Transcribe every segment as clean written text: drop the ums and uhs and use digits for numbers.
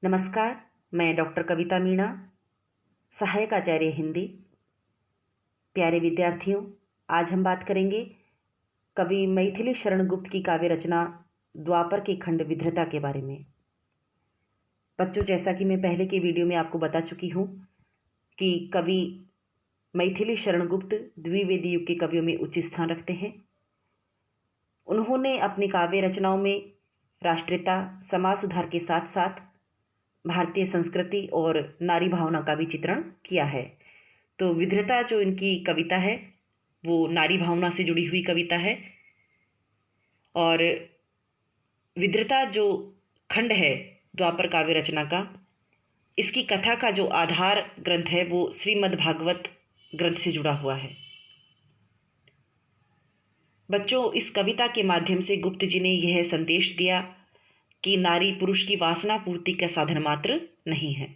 नमस्कार। मैं डॉक्टर कविता मीणा, सहायक आचार्य हिंदी। प्यारे विद्यार्थियों, आज हम बात करेंगे कवि मैथिली शरण गुप्त की काव्य रचना द्वापर के खंड विधृता के बारे में। बच्चों, जैसा कि मैं पहले के वीडियो में आपको बता चुकी हूँ कि कवि मैथिली शरण गुप्त द्विवेदी युग के कवियों में उच्च स्थान रखते हैं। उन्होंने अपनी काव्य रचनाओं में राष्ट्रीयता, समाज सुधार के साथ साथ भारतीय संस्कृति और नारी भावना का भी चित्रण किया है। तो विधृता जो इनकी कविता है वो नारी भावना से जुड़ी हुई कविता है। और विधृता जो खंड है द्वापर काव्य रचना का, इसकी कथा का जो आधार ग्रंथ है वो श्रीमद् भागवत ग्रंथ से जुड़ा हुआ है। बच्चों, इस कविता के माध्यम से गुप्त जी ने यह संदेश दिया कि नारी पुरुष की वासना पूर्ति का साधन मात्र नहीं है,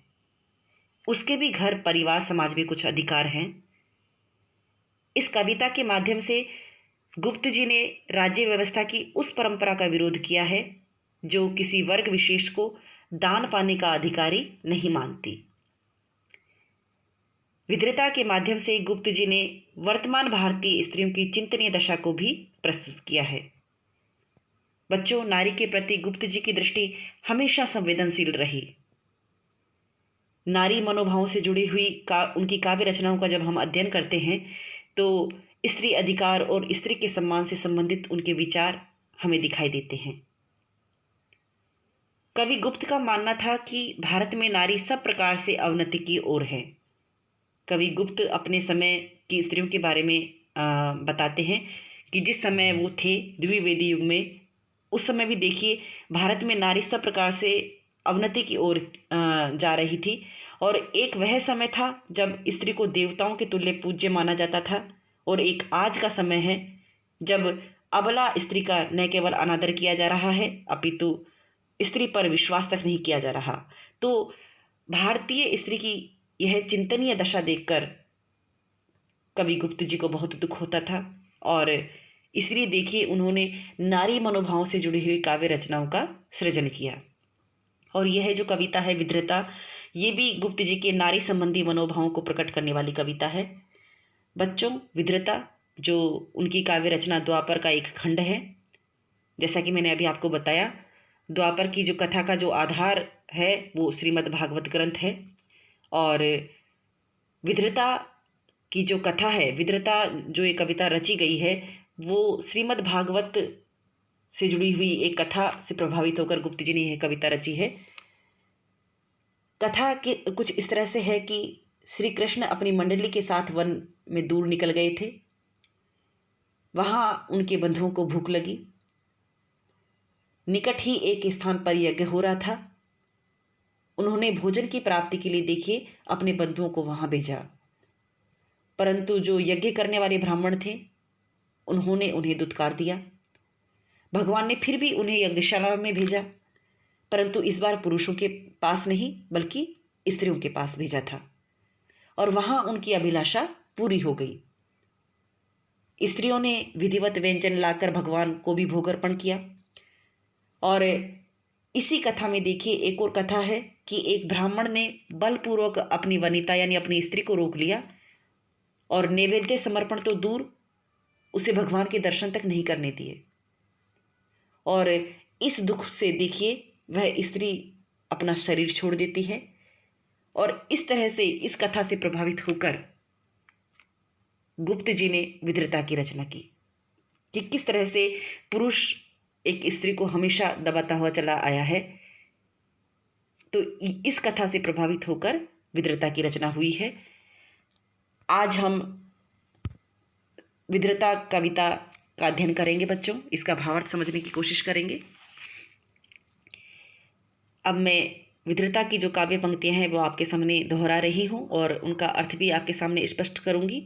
उसके भी घर परिवार समाज में कुछ अधिकार हैं। इस कविता के माध्यम से गुप्त जी ने राज्य व्यवस्था की उस परंपरा का विरोध किया है जो किसी वर्ग विशेष को दान पाने का अधिकारी नहीं मानती। विधृता के माध्यम से गुप्त जी ने वर्तमान भारतीय स्त्रियों की चिंतनीय दशा को भी प्रस्तुत किया है। बच्चों, नारी के प्रति गुप्त जी की दृष्टि हमेशा संवेदनशील रही। नारी मनोभावों से जुड़ी हुई उनकी काव्य रचनाओं का जब हम अध्ययन करते हैं तो स्त्री अधिकार और स्त्री के सम्मान से संबंधित उनके विचार हमें दिखाई देते हैं। कवि गुप्त का मानना था कि भारत में नारी सब प्रकार से अवनति की ओर है। कवि गुप्त अपने समय की स्त्रियों के बारे में बताते हैं कि जिस समय वो थे द्विवेदी युग में, उस समय भी देखिए भारत में नारी सब प्रकार से अवनति की ओर जा रही थी। और एक वह समय था जब स्त्री को देवताओं के तुल्य पूज्य माना जाता था, और एक आज का समय है जब अबला स्त्री का न केवल अनादर किया जा रहा है अपितु स्त्री पर विश्वास तक नहीं किया जा रहा। तो भारतीय स्त्री की यह चिंतनीय दशा देखकर कवि गुप्त जी को बहुत दुख होता था, और इसलिए देखिए उन्होंने नारी मनोभावों से जुड़ी हुई काव्य रचनाओं का सृजन किया। और यह जो कविता है विधृता, ये भी गुप्त जी के नारी संबंधी मनोभावों को प्रकट करने वाली कविता है। बच्चों, विधृता जो उनकी काव्य रचना द्वापर का एक खंड है, जैसा कि मैंने अभी आपको बताया, द्वापर की जो कथा का जो आधार है वो श्रीमद् भागवत ग्रंथ है। और विधृता की जो कथा है, विधृता जो ये कविता रची गई है वो श्रीमद् भागवत से जुड़ी हुई एक कथा से प्रभावित होकर गुप्त जी ने यह कविता रची है। कथा के कुछ इस तरह से है कि श्री कृष्ण अपनी मंडली के साथ वन में दूर निकल गए थे। वहाँ उनके बंधुओं को भूख लगी। निकट ही एक स्थान पर यज्ञ हो रहा था। उन्होंने भोजन की प्राप्ति के लिए देखिए अपने बंधुओं को वहाँ भेजा, परंतु जो यज्ञ करने वाले ब्राह्मण थे उन्होंने उन्हें दुत्कार दिया। भगवान ने फिर भी उन्हें यज्ञशाला में भेजा, परंतु इस बार पुरुषों के पास नहीं बल्कि स्त्रियों के पास भेजा था, और वहाँ उनकी अभिलाषा पूरी हो गई। स्त्रियों ने विधिवत व्यंजन लाकर भगवान को भी भोग अर्पण किया। और इसी कथा में देखिए एक और कथा है कि एक ब्राह्मण ने बलपूर्वक अपनी वनिता यानी अपनी स्त्री को रोक लिया, और नैवेद्य समर्पण तो दूर, उसे भगवान के दर्शन तक नहीं करने दिए। और इस दुख से देखिए वह स्त्री अपना शरीर छोड़ देती है। और इस तरह से इस कथा से प्रभावित होकर गुप्त जी ने विधृता की रचना की कि किस तरह से पुरुष एक स्त्री को हमेशा दबाता हुआ चला आया है। तो इस कथा से प्रभावित होकर विधृता की रचना हुई है। आज हम विधृता कविता का अध्ययन करेंगे बच्चों, इसका भावार्थ समझने की कोशिश करेंगे। अब मैं विधृता की जो काव्य पंक्तियां हैं वो आपके सामने दोहरा रही हूं और उनका अर्थ भी आपके सामने स्पष्ट करूंगी।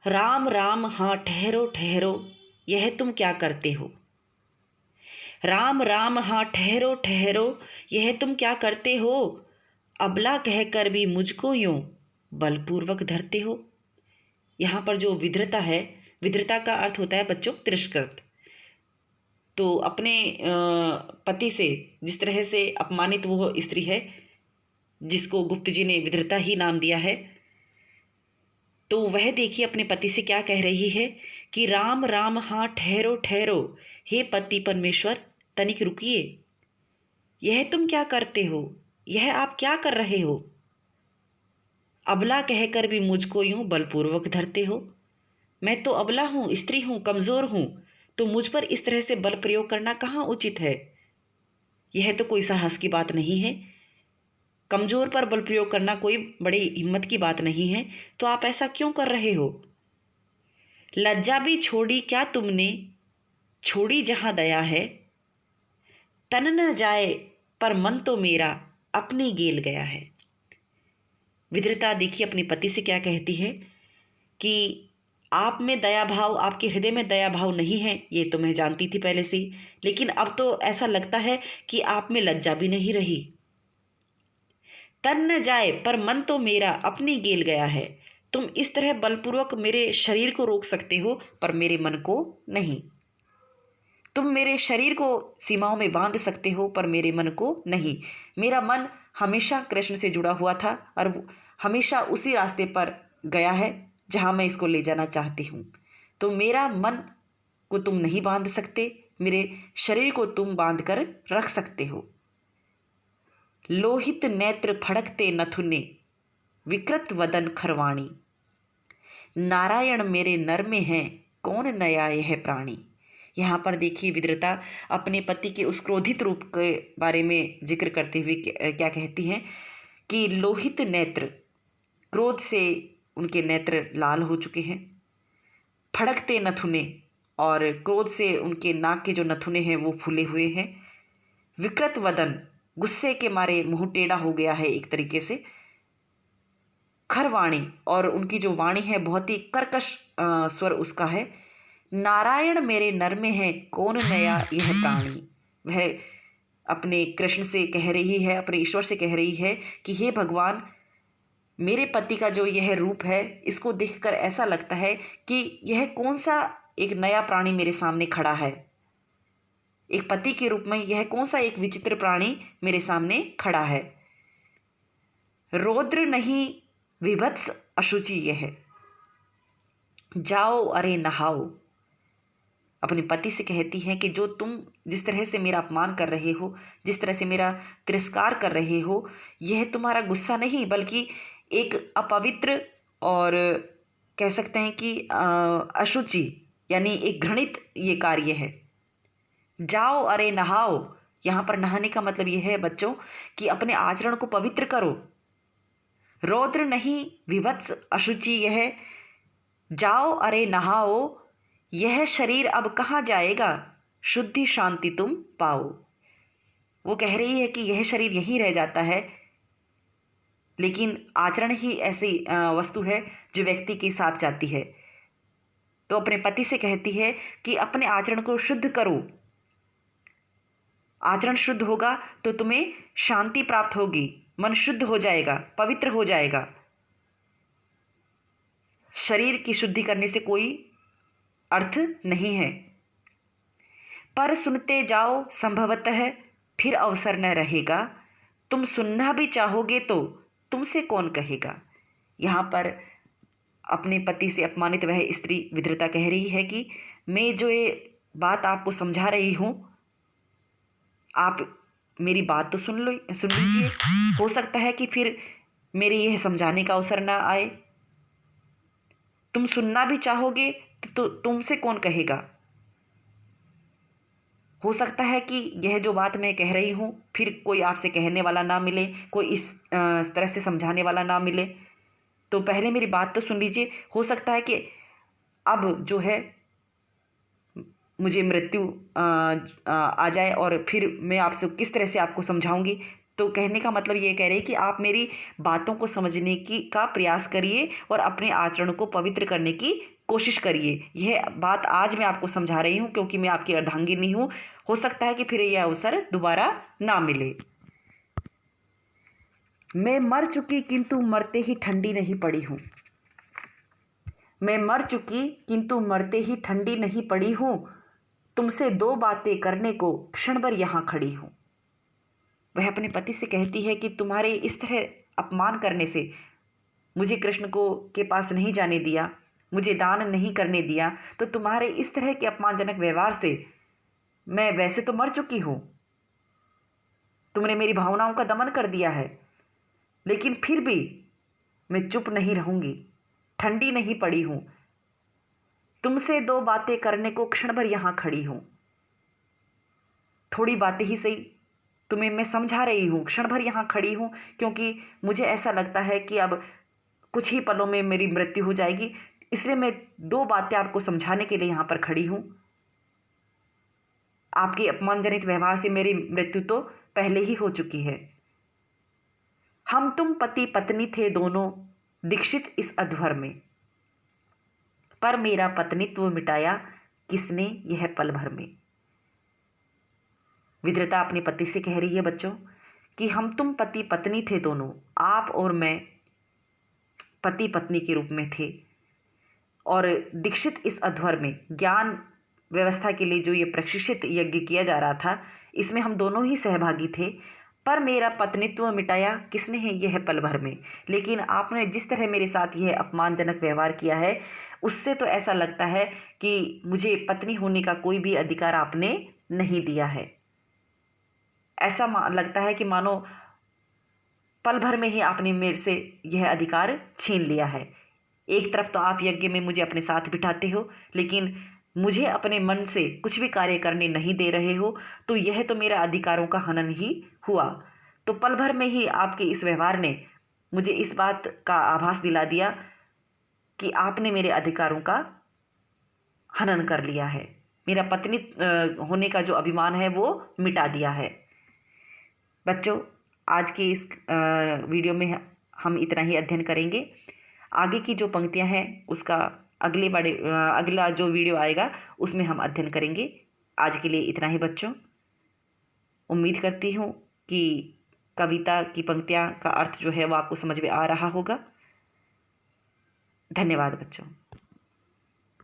राम राम हाँ ठहरो ठहरो, यह तुम क्या करते हो। राम राम हाँ ठहरो ठहरो, यह तुम क्या करते हो। अबला कहकर भी मुझको यूं बलपूर्वक धरते हो। यहाँ पर जो विधृता है, विधृता का अर्थ होता है बच्चों तिरस्कृत। तो अपने पति से जिस तरह से अपमानित वो स्त्री है, जिसको गुप्त जी ने विद्रता ही नाम दिया है, तो वह देखिए अपने पति से क्या कह रही है कि राम राम, हाँ ठहरो ठहरो, हे पति परमेश्वर तनिक रुकिए। यह तुम क्या करते हो, यह आप क्या कर रहे हो? अबला कहकर भी मुझको यूं बलपूर्वक धरते हो। मैं तो अबला हूँ, स्त्री हूँ, कमज़ोर हूँ, तो मुझ पर इस तरह से बल प्रयोग करना कहाँ उचित है? यह तो कोई साहस की बात नहीं है। कमज़ोर पर बल प्रयोग करना कोई बड़ी हिम्मत की बात नहीं है, तो आप ऐसा क्यों कर रहे हो? लज्जा भी छोड़ी क्या तुमने, छोड़ी जहाँ दया है। तन न जाए पर मन तो मेरा अपने गेल गया है। विद्रता देखिए अपने पति से क्या कहती है कि आप में दया भाव, आपके हृदय में दया भाव नहीं है, ये तो मैं जानती थी पहले से ही, लेकिन अब तो ऐसा लगता है कि आप में लज्जा भी नहीं रही। तन न जाए पर मन तो मेरा अपने गेल गया है। तुम इस तरह बलपूर्वक मेरे शरीर को रोक सकते हो पर मेरे मन को नहीं। तुम मेरे शरीर को सीमाओं में बांध सकते हो पर मेरे मन को नहीं। मेरा मन हमेशा कृष्ण से जुड़ा हुआ था और वो हमेशा उसी रास्ते पर गया है जहाँ मैं इसको ले जाना चाहती हूँ। तो मेरा मन को तुम नहीं बांध सकते, मेरे शरीर को तुम बांध कर रख सकते हो। लोहित नेत्र फड़कते नथुने, विकृत वदन खरवाणी। नारायण मेरे नर में है, कौन नया यह प्राणी। यहाँ पर देखिए विद्रता अपने पति के उस क्रोधित रूप के बारे में जिक्र करते हुए क्या कहती हैं कि लोहित नेत्र, क्रोध से उनके नेत्र लाल हो चुके हैं। फड़कते नथुने, और क्रोध से उनके नाक के जो नथुने हैं वो फूले हुए हैं। विकृत वदन, गुस्से के मारे मुंह टेढ़ा हो गया है एक तरीके से। खरवाणी, और उनकी जो वाणी है बहुत ही कर्कश स्वर उसका है। नारायण मेरे नर में है, कौन नया यह प्राणी। वह अपने कृष्ण से कह रही है, अपने ईश्वर से कह रही है कि हे भगवान, मेरे पति का जो यह रूप है इसको देखकर ऐसा लगता है कि यह कौन सा एक नया प्राणी मेरे सामने खड़ा है। एक पति के रूप में यह कौन सा एक विचित्र प्राणी मेरे सामने खड़ा है। रौद्र नहीं विभत्स अशुचि यह, जाओ अरे नहाओ। अपने पति से कहती हैं कि जो तुम जिस तरह से मेरा अपमान कर रहे हो, जिस तरह से मेरा तिरस्कार कर रहे हो, यह तुम्हारा गुस्सा नहीं बल्कि एक अपवित्र और कह सकते हैं कि अशुचि, यानी एक घृणित ये कार्य है। जाओ अरे नहाओ, यहाँ पर नहाने का मतलब यह है बच्चों कि अपने आचरण को पवित्र करो। रौद्र नहीं विभत्स अशुचि यह, जाओ अरे नहाओ। यह शरीर अब कहाँ जाएगा, शुद्धि शांति तुम पाओ। वो कह रही है कि यह शरीर यहीं रह जाता है, लेकिन आचरण ही ऐसी वस्तु है जो व्यक्ति के साथ जाती है। तो अपने पति से कहती है कि अपने आचरण को शुद्ध करो। आचरण शुद्ध होगा तो तुम्हें शांति प्राप्त होगी, मन शुद्ध हो जाएगा, पवित्र हो जाएगा। शरीर की शुद्धि करने से कोई अर्थ नहीं है। पर सुनते जाओ संभवतः फिर अवसर न रहेगा, तुम सुनना भी चाहोगे तो तुमसे कौन कहेगा। यहाँ पर अपने पति से अपमानित वह स्त्री विद्रता कह रही है कि मैं जो ये बात आपको समझा रही हूँ, आप मेरी बात तो सुन लीजिए। हो सकता है कि फिर मेरे यह समझाने का अवसर ना आए। तुम सुनना भी चाहोगे तो तुमसे कौन कहेगा। हो सकता है कि यह जो बात मैं कह रही हूँ फिर कोई आपसे कहने वाला ना मिले, कोई इस तरह से समझाने वाला ना मिले, तो पहले मेरी बात तो सुन लीजिए। हो सकता है कि अब जो है मुझे मृत्यु आ जाए और फिर मैं आपसे किस तरह से आपको समझाऊंगी। तो कहने का मतलब ये कह रही है कि आप मेरी बातों को समझने की का प्रयास करिए और अपने आचरण को पवित्र करने की कोशिश करिए। यह बात आज मैं आपको समझा रही हूँ क्योंकि मैं आपकी अर्धांगिनी हूँ। हो सकता है कि फिर यह अवसर दोबारा ना मिले। मैं मर चुकी किंतु मरते ही ठंडी नहीं पड़ी हूँ। मैं मर चुकी किंतु मरते ही ठंडी नहीं पड़ी हूँ। तुमसे दो बातें करने को क्षण भर यहाँ खड़ी हूँ। वह अपने पति से कहती है कि तुम्हारे इस तरह अपमान करने से, मुझे कृष्ण को के पास नहीं जाने दिया, मुझे दान नहीं करने दिया, तो तुम्हारे इस तरह के अपमानजनक व्यवहार से मैं वैसे तो मर चुकी हूँ, तुमने मेरी भावनाओं का दमन कर दिया है, लेकिन फिर भी मैं चुप नहीं रहूंगी, ठंडी नहीं पड़ी हूं। तुमसे दो बातें करने को क्षण भर यहां खड़ी हूं। थोड़ी बातें ही सही, तुम्हें मैं समझा रही हूं, क्षण भर यहां खड़ी हूं, क्योंकि मुझे ऐसा लगता है कि अब कुछ ही पलों में मेरी मृत्यु हो जाएगी, इसलिए मैं दो बातें आपको समझाने के लिए यहां पर खड़ी हूं। आपके अपमानजनित व्यवहार से मेरी मृत्यु तो पहले ही हो चुकी है। हम तुम पति पत्नी थे दोनों, दीक्षित इस अध्वर में, पर मेरा पत्नीत्व मिटाया किसने यह पल भर में। विद्रता अपने पति से कह रही है बच्चों कि हम तुम पति पत्नी थे दोनों, आप और मैं पति पत्नी के रूप में थे, और दीक्षित इस अध्वर में ज्ञान व्यवस्था के लिए जो ये प्रशिक्षित यज्ञ किया जा रहा था, इसमें हम दोनों ही सहभागी थे, पर मेरा पत्नीत्व मिटाया किसने है यह पल भर में। लेकिन आपने जिस तरह मेरे साथ यह अपमानजनक व्यवहार किया है, उससे तो ऐसा लगता है कि मुझे पत्नी होने का कोई भी अधिकार आपने नहीं दिया है। ऐसा लगता है कि मानो पल भर में ही आपने मेरे से यह अधिकार छीन लिया है। एक तरफ तो आप यज्ञ में मुझे अपने साथ बिठाते हो, लेकिन मुझे अपने मन से कुछ भी कार्य करने नहीं दे रहे हो, तो यह तो मेरा अधिकारों का हनन ही हुआ। तो पल भर में ही आपके इस व्यवहार ने मुझे इस बात का आभास दिला दिया कि आपने मेरे अधिकारों का हनन कर लिया है, मेरा पत्नी होने का जो अभिमान है वो मिटा दिया है। बच्चों, आज के इस वीडियो में हम इतना ही अध्ययन करेंगे। आगे की जो पंक्तियां हैं उसका अगला जो वीडियो आएगा उसमें हम अध्ययन करेंगे। आज के लिए इतना ही बच्चों। उम्मीद करती हूँ कि कविता की पंक्तियां का अर्थ जो है वो आपको समझ में आ रहा होगा। धन्यवाद बच्चों।